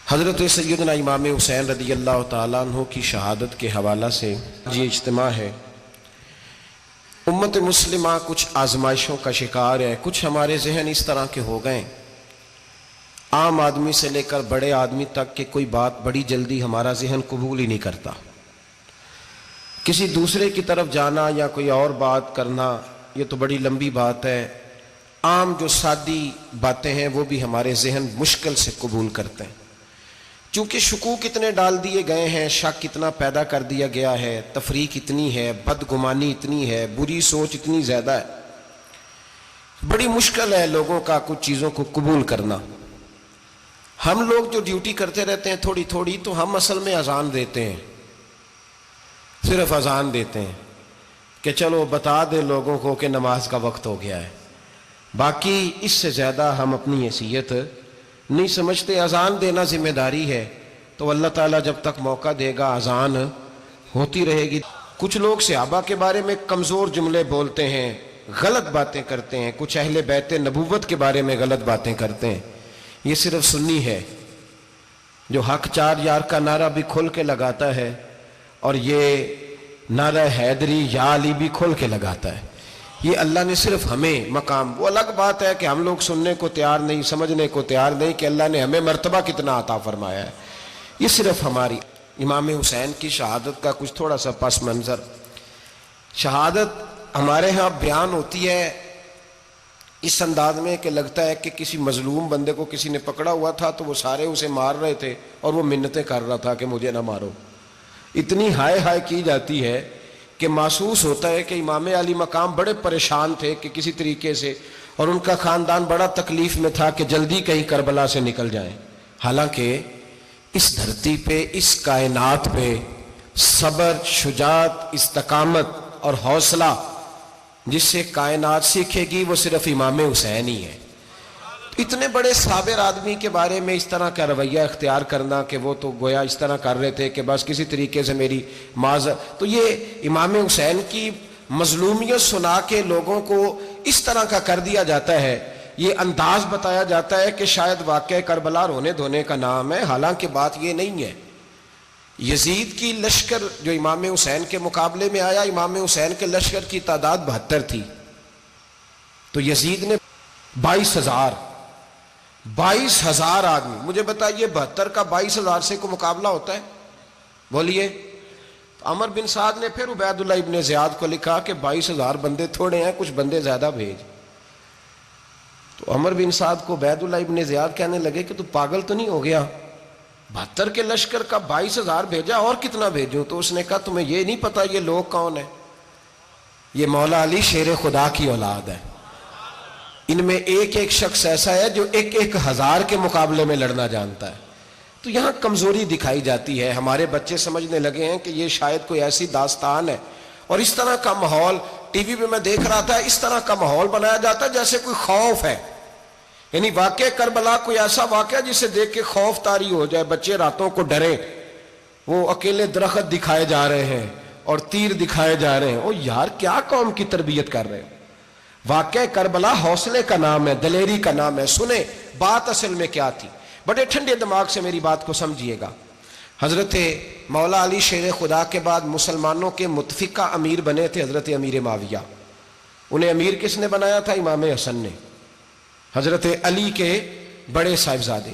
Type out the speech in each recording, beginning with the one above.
حضرت سیدنا امام حسین رضی اللہ تعالیٰ عنہ کی شہادت کے حوالہ سے یہ اجتماع ہے۔ امت مسلمہ کچھ آزمائشوں کا شکار ہے، کچھ ہمارے ذہن اس طرح کے ہو گئے، عام آدمی سے لے کر بڑے آدمی تک کہ کوئی بات بڑی جلدی ہمارا ذہن قبول ہی نہیں کرتا۔ کسی دوسرے کی طرف جانا یا کوئی اور بات کرنا یہ تو بڑی لمبی بات ہے، عام جو سادی باتیں ہیں وہ بھی ہمارے ذہن مشکل سے قبول کرتے ہیں، چونکہ شکوک اتنے ڈال دیے گئے ہیں، شک اتنا پیدا کر دیا گیا ہے، تفریق اتنی ہے، بدگمانی اتنی ہے، بری سوچ اتنی زیادہ ہے، بڑی مشکل ہے لوگوں کا کچھ چیزوں کو قبول کرنا۔ ہم لوگ جو ڈیوٹی کرتے رہتے ہیں تھوڑی تھوڑی، تو ہم اصل میں اذان دیتے ہیں، صرف اذان دیتے ہیں کہ چلو بتا دے لوگوں کو کہ نماز کا وقت ہو گیا ہے، باقی اس سے زیادہ ہم اپنی حیثیت نہیں سمجھتے۔ اذان دینا ذمہ داری ہے، تو اللہ تعالیٰ جب تک موقع دے گا اذان ہوتی رہے گی۔ کچھ لوگ صحابہ کے بارے میں کمزور جملے بولتے ہیں، غلط باتیں کرتے ہیں، کچھ اہل بیت نبوت کے بارے میں غلط باتیں کرتے ہیں۔ یہ صرف سنی ہے جو حق چار یار کا نعرہ بھی کھل کے لگاتا ہے، اور یہ نعرہ حیدری یا علی بھی کھل کے لگاتا ہے۔ یہ اللہ نے صرف ہمیں مقام، وہ الگ بات ہے کہ ہم لوگ سننے کو تیار نہیں، سمجھنے کو تیار نہیں کہ اللہ نے ہمیں مرتبہ کتنا عطا فرمایا ہے۔ یہ صرف ہماری امام حسین کی شہادت کا کچھ تھوڑا سا پس منظر۔ شہادت ہمارے ہاں بیان ہوتی ہے اس انداز میں کہ لگتا ہے کہ کسی مظلوم بندے کو کسی نے پکڑا ہوا تھا تو وہ سارے اسے مار رہے تھے اور وہ منتیں کر رہا تھا کہ مجھے نہ مارو۔ اتنی ہائے ہائے کی جاتی ہے کہ محسوس ہوتا ہے کہ امام علی مقام بڑے پریشان تھے کہ کسی طریقے سے، اور ان کا خاندان بڑا تکلیف میں تھا کہ جلدی کہیں کربلا سے نکل جائیں۔ حالانکہ اس دھرتی پہ، اس کائنات پہ صبر، شجاعت، استقامت اور حوصلہ جس سے کائنات سیکھے گی وہ صرف امام حسین ہی ہے۔ اتنے بڑے صابر آدمی کے بارے میں اس طرح کا رویہ اختیار کرنا کہ وہ تو گویا اس طرح کر رہے تھے کہ بس کسی طریقے سے میری تو یہ امام حسین کی مظلومیت سنا کے لوگوں کو اس طرح کا کر دیا جاتا ہے، یہ انداز بتایا جاتا ہے کہ شاید واقعہ کربلا رونے دھونے کا نام ہے، حالانکہ بات یہ نہیں ہے۔ یزید کی لشکر جو امام حسین کے مقابلے میں آیا، امام حسین کے لشکر کی تعداد 72 تھی، تو یزید نے 22,000 آدمی، مجھے بتائیے 72 کا 22,000 سے کو مقابلہ ہوتا ہے؟ بولیے۔ عمر بن سعد نے پھر عبید اللہ ابن زیاد کو لکھا کہ 22,000 بندے تھوڑے ہیں، کچھ بندے زیادہ بھیج۔ تو عمر بن سعد کو عبید اللہ ابن زیاد کہنے لگے کہ تو پاگل تو نہیں ہو گیا، 72 کے لشکر کا 22,000 بھیجا، اور کتنا بھیجوں؟ تو اس نے کہا تمہیں یہ نہیں پتا یہ لوگ کون ہیں؟ یہ مولا علی شیر خدا کی اولاد ہے، ان میں ایک ایک شخص ایسا ہے جو 1,000 کے مقابلے میں لڑنا جانتا ہے۔ تو یہاں کمزوری دکھائی جاتی ہے، ہمارے بچے سمجھنے لگے ہیں کہ یہ شاید کوئی ایسی داستان ہے، اور اس طرح کا ماحول ٹی وی پہ میں دیکھ رہا تھا، اس طرح کا ماحول بنایا جاتا ہے جیسے کوئی خوف ہے، یعنی واقع کربلا کوئی ایسا واقعہ جسے دیکھ کے خوف طاری ہو جائے، بچے راتوں کو ڈرے، وہ اکیلے درخت دکھائے جا رہے ہیں اور تیر دکھائے جا رہے ہیں۔ او یار کیا قوم کی تربیت کر رہے ہیں؟ واقعہ کربلا حوصلے کا نام ہے، دلیری کا نام ہے۔ سنیں بات اصل میں کیا تھی، بڑے ٹھنڈے دماغ سے میری بات کو سمجھیے گا۔ حضرت مولا علی شیر خدا کے بعد مسلمانوں کے متفقہ امیر بنے تھے حضرت امیر معاویہ۔ انہیں امیر کس نے بنایا تھا؟ امام حسن نے، حضرت علی کے بڑے صاحبزادے۔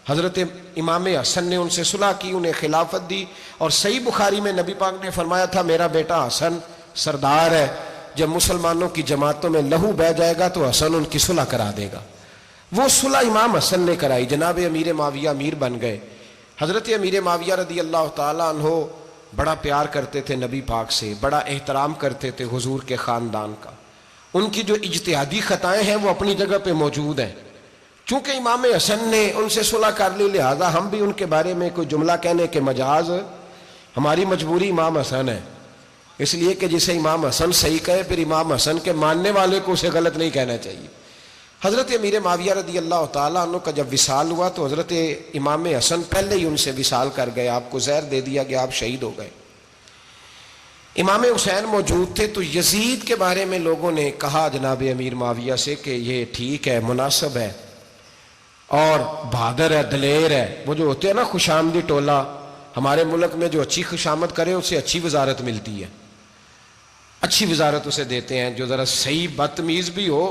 حضرت امام حسن نے ان سے صلح کی، انہیں خلافت دی، اور صحیح بخاری میں نبی پاک نے فرمایا تھا میرا بیٹا حسن سردار ہے، جب مسلمانوں کی جماعتوں میں لہو بہہ جائے گا تو حسن ان کی صلح کرا دے گا۔ وہ صلح امام حسن نے کرائی، جناب امیر معاویہ امیر بن گئے۔ حضرت امیر معاویہ رضی اللہ تعالیٰ عنہ بڑا پیار کرتے تھے نبی پاک سے، بڑا احترام کرتے تھے حضور کے خاندان کا۔ ان کی جو اجتہادی خطائیں ہیں وہ اپنی جگہ پہ موجود ہیں، چونکہ امام حسن نے ان سے صلح کر لی، لہذا ہم بھی ان کے بارے میں کوئی جملہ کہنے کے مجاز، ہماری مجبوری امام حسن ہے، اس لیے کہ جسے امام حسن صحیح کہے پھر امام حسن کے ماننے والے کو اسے غلط نہیں کہنا چاہیے۔ حضرت امیر معاویہ رضی اللہ تعالیٰ عنہ کا جب وصال ہوا تو حضرت امام حسن پہلے ہی ان سے وصال کر گئے، آپ کو زہر دے دیا گیا، آپ شہید ہو گئے۔ امام حسین موجود تھے، تو یزید کے بارے میں لوگوں نے کہا جناب امیر معاویہ سے کہ یہ ٹھیک ہے، مناسب ہے، اور بہادر ہے، دلیر ہے. وہ جو ہوتے ہیں نا خوش آمدی ٹولہ، ہمارے ملک میں جو اچھی خوشامد کرے اسے اچھی وزارت ملتی ہے، اچھی وزارت اسے دیتے ہیں. جو ذرا صحیح بدتمیز بھی ہو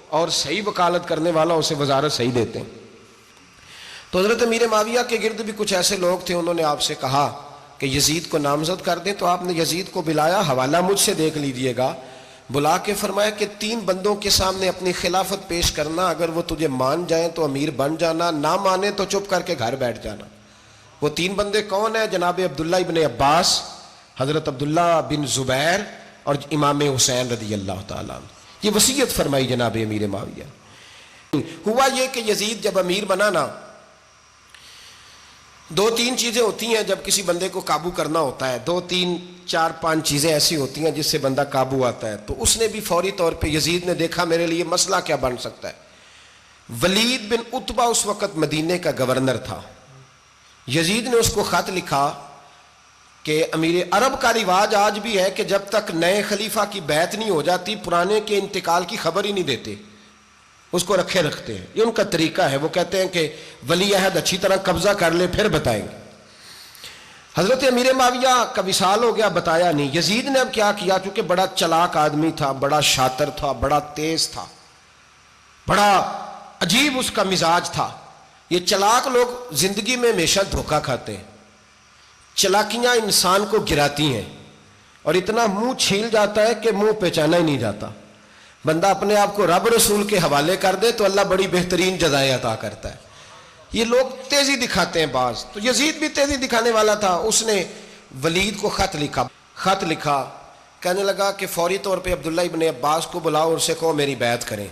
اور صحیح وکالت کرنے والا اسے وزارت صحیح دیتے ہیں. تو حضرت امیر معاویہ کے گرد بھی کچھ ایسے لوگ تھے، انہوں نے آپ سے کہا کہ یزید کو نامزد کر دیں. تو آپ نے یزید کو بلایا، حوالہ مجھ سے دیکھ لیجئے گا. بلا کے فرمایا کہ 3 بندوں کے سامنے اپنی خلافت پیش کرنا، اگر وہ تجھے مان جائیں تو امیر بن جانا، نہ مانے تو چپ کر کے گھر بیٹھ جانا. وہ 3 بندے کون ہیں؟ جناب عبداللہ ابن عباس، حضرت عبداللہ بن زبیر اور امام حسین رضی اللہ تعالیٰ عنہ. یہ وصیت فرمائی جناب امیر معاویہ. ہوا یہ کہ یزید جب امیر بنا نا، 2-3 چیزیں ہوتی ہیں جب کسی بندے کو قابو کرنا ہوتا ہے، 2-3 4-5 چیزیں ایسی ہوتی ہیں جس سے بندہ قابو آتا ہے. تو اس نے بھی فوری طور پہ، یزید نے دیکھا میرے لیے مسئلہ کیا بن سکتا ہے. ولید بن عتبہ اس وقت مدینے کا گورنر تھا. یزید نے اس کو خط لکھا کہ امیر عرب کا رواج آج بھی ہے کہ جب تک نئے خلیفہ کی بیعت نہیں ہو جاتی پرانے کے انتقال کی خبر ہی نہیں دیتے، اس کو رکھے رکھتے ہیں. یہ ان کا طریقہ ہے. وہ کہتے ہیں کہ ولی عہد اچھی طرح قبضہ کر لے پھر بتائیں گے. حضرت امیر معاویہ کا وصال ہو گیا، بتایا نہیں. یزید نے اب کیا کیا، چونکہ بڑا چلاک آدمی تھا، بڑا شاطر تھا، بڑا تیز تھا، بڑا عجیب اس کا مزاج تھا. یہ چلاک لوگ زندگی میں ہمیشہ دھوکہ کھاتے ہیں. چلاکیاں انسان کو گراتی ہیں اور اتنا منہ چھیل جاتا ہے کہ منہ پہچانا ہی نہیں جاتا. بندہ اپنے آپ کو رب رسول کے حوالے کر دے تو اللہ بڑی بہترین جزائیں عطا کرتا ہے. یہ لوگ تیزی دکھاتے ہیں بعض. تو یزید بھی تیزی دکھانے والا تھا. اس نے ولید کو خط لکھا کہنے لگا کہ فوری طور پہ عبداللہ ابن عباس کو بلاؤ اور اسے کہو میری بیعت کریں.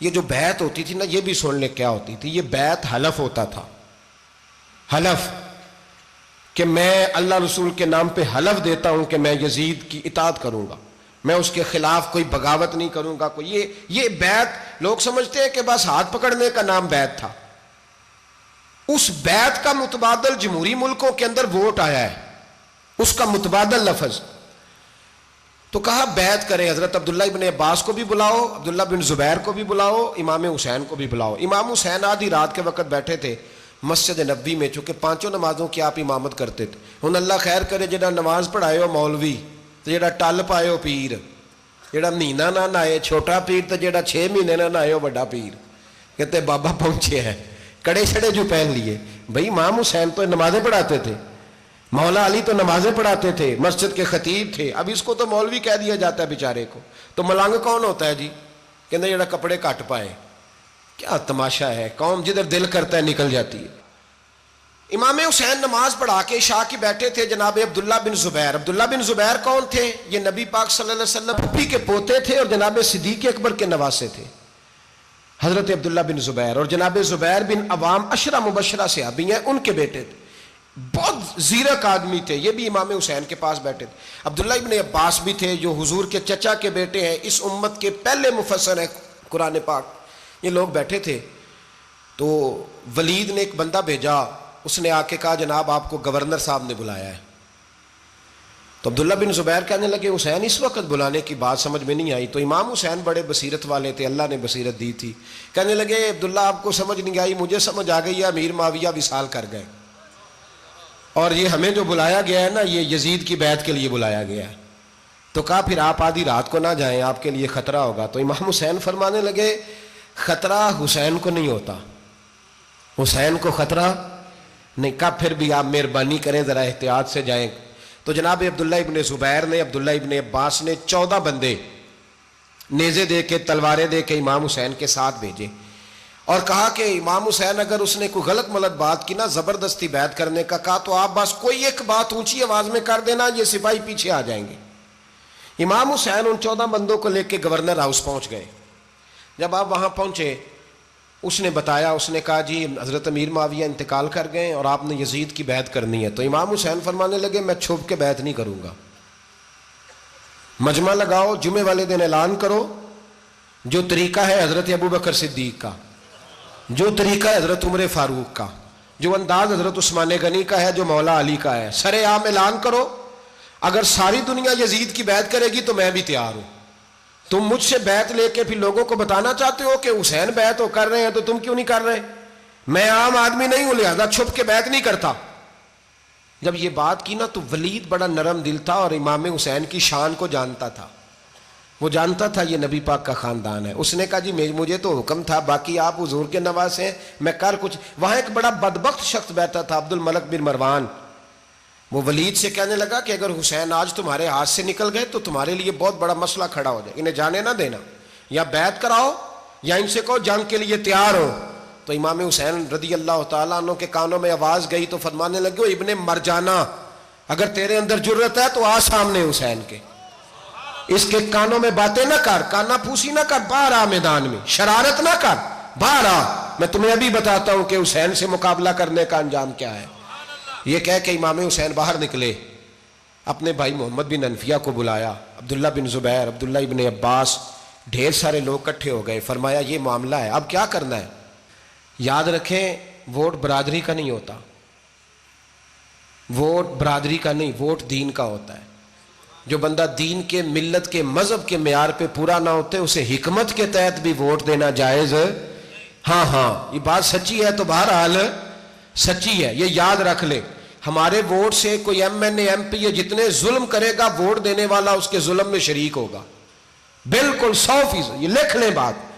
یہ جو بیعت ہوتی تھی نا، یہ بھی سن لے کیا ہوتی تھی. یہ بیعت حلف ہوتا تھا. حلف کہ میں اللہ رسول کے نام پہ حلف دیتا ہوں کہ میں یزید کی اطاعت کروں گا، میں اس کے خلاف کوئی بغاوت نہیں کروں گا. یہ بیعت لوگ سمجھتے ہیں کہ بس ہاتھ پکڑنے کا نام بیعت تھا. اس بیعت کا متبادل جمہوری ملکوں کے اندر ووٹ آیا ہے، اس کا متبادل لفظ. تو کہا بیعت کرے. حضرت عبداللہ ابن عباس کو بھی بلاؤ، عبداللہ بن زبیر کو بھی بلاؤ، امام حسین کو بھی بلاؤ. امام حسین آدھی رات کے وقت بیٹھے تھے مسجد نبوی میں، چونکہ 5 نمازوں کی آپ امامت کرتے تھے. ہن اللہ خیر کرے جڑا نماز پڑھائے ہو مولوی تو جڑا ٹل پائے ہو پیر، جڑا مہینہ نہ نہائے چھوٹا پیر تو جڑا 6 مہینے نہ نہائے ہو بڑا پیر. کہتے بابا پہنچے ہیں، کڑے چھڑے جو پہن لیے. بھائی امام حسین تو نمازیں پڑھاتے تھے، مولا علی تو نمازیں پڑھاتے تھے، مسجد کے خطیب تھے. اب اس کو تو مولوی کہہ دیا جاتا ہے بیچارے کو. تو ملنگ کون ہوتا ہے جی؟ کہتے جڑا کپڑے کٹ پائے. کیا تماشا ہے، قوم جدھر دل کرتا ہے نکل جاتی ہے. امام حسین نماز پڑھا کے عشاء کی بیٹھے تھے جناب عبداللہ بن زبیر. عبداللہ بن زبیر کون تھے؟ یہ نبی پاک صلی اللہ علیہ وسلم پھپھی کے پوتے تھے اور جناب صدیق اکبر کے نواسے تھے. حضرت عبداللہ بن زبیر اور جناب زبیر بن عوام عشرہ مبشرہ صحابی ہیں، ان کے بیٹے تھے. بہت زیرک آدمی تھے. یہ بھی امام حسین کے پاس بیٹھے تھے. عبداللہ ابن عباس بھی تھے جو حضور کے چچا کے بیٹے ہیں، اس امت کے پہلے مفسر ہیں قرآن پاک. یہ لوگ بیٹھے تھے. تو ولید نے ایک بندہ بھیجا، اس نے آ کے کہا جناب آپ کو گورنر صاحب نے بلایا ہے. تو عبداللہ بن زبیر کہنے لگے حسین اس وقت بلانے کی بات سمجھ میں نہیں آئی. تو امام حسین بڑے بصیرت والے تھے، اللہ نے بصیرت دی تھی. کہنے لگے عبداللہ آپ کو سمجھ نہیں آئی، مجھے سمجھ آ گئی ہے، امیر معاویہ وصال کر گئے اور یہ ہمیں جو بلایا گیا ہے نا، یہ یزید کی بیعت کے لیے بلایا گیا ہے. تو کہا پھر آپ آدھی رات کو نہ جائیں، آپ کے لیے خطرہ ہوگا. تو امام حسین فرمانے لگے خطرہ حسین کو نہیں ہوتا، حسین کو خطرہ نہیں. کہا پھر بھی آپ مہربانی کریں ذرا احتیاط سے جائیں. تو جناب عبداللہ ابن زبیر نے، عبداللہ ابن عباس نے 14 بندے نیزے دے کے، تلواریں دے کے امام حسین کے ساتھ بھیجے اور کہا کہ امام حسین اگر اس نے کوئی غلط ملت بات کی نا، زبردستی بیعت کرنے کا کہا، تو آپ بس کوئی ایک بات اونچی آواز میں کر دینا، یہ سپاہی پیچھے آ جائیں گے. امام حسین ان 14 بندوں کو لے کے گورنر ہاؤس پہنچ گئے. جب آپ وہاں پہنچے اس نے بتایا، اس نے کہا جی حضرت امیر معاویہ انتقال کر گئے اور آپ نے یزید کی بیعت کرنی ہے. تو امام حسین فرمانے لگے میں چھپ کے بیعت نہیں کروں گا. مجمع لگاؤ، جمعے والے دن اعلان کرو. جو طریقہ ہے حضرت ابوبکر صدیق کا، جو طریقہ ہے حضرت عمر فاروق کا، جو انداز حضرت عثمان غنی کا ہے، جو مولا علی کا ہے، سر عام اعلان کرو. اگر ساری دنیا یزید کی بیعت کرے گی تو میں بھی تیار ہوں. تم مجھ سے بیعت لے کے پھر لوگوں کو بتانا چاہتے ہو کہ حسین بیعت کر رہے ہیں تو تم کیوں نہیں کر رہے؟ میں عام آدمی نہیں ہوں لہذا چھپ کے بیعت نہیں کرتا. جب یہ بات کی نا تو ولید بڑا نرم دل تھا اور امام حسین کی شان کو جانتا تھا. وہ جانتا تھا یہ نبی پاک کا خاندان ہے. اس نے کہا جی مجھے تو حکم تھا، باقی آپ حضور کے نواز ہیں، میں کر کچھ. وہاں ایک بڑا بدبخت شخص بیٹھا تھا، عبد الملک بن مروان. وہ ولید سے کہنے لگا کہ اگر حسین آج تمہارے ہاتھ سے نکل گئے تو تمہارے لیے بہت بڑا مسئلہ کھڑا ہو جائے، انہیں جانے نہ دینا، یا بیعت کراؤ یا ان سے کہو جنگ کے لیے تیار ہو. تو امام حسین رضی اللہ تعالیٰ عنہ کے کانوں میں آواز گئی تو فرمانے لگے ابن مرجانہ، اگر تیرے اندر جرت ہے تو آ سامنے حسین کے، اس کے کانوں میں باتیں نہ کر، کانا پھوسی نہ کر، باہر آ میدان میں، شرارت نہ کر، باہر آ، میں تمہیں ابھی بتاتا ہوں کہ حسین سے مقابلہ کرنے کا انجام کیا ہے. یہ کہہ کہ امام حسین باہر نکلے، اپنے بھائی محمد بن انفیہ کو بلایا، عبداللہ بن زبیر، عبداللہ ابن عباس، ڈھیر سارے لوگ اکٹھے ہو گئے. فرمایا یہ معاملہ ہے، اب کیا کرنا ہے. یاد رکھیں ووٹ برادری کا نہیں ہوتا، ووٹ برادری کا نہیں، ووٹ دین کا ہوتا ہے. جو بندہ دین کے، ملت کے، مذہب کے معیار پہ پورا نہ ہوتے اسے حکمت کے تحت بھی ووٹ دینا جائز. ہاں یہ بات سچی ہے تو بہرحال سچی ہے، یہ یاد رکھ لے. ہمارے ووٹ سے کوئی ایم این اے، ایم پی اے جتنے ظلم کرے گا، ووٹ دینے والا اس کے ظلم میں شریک ہوگا، بالکل 100%. یہ لکھ لیں بات.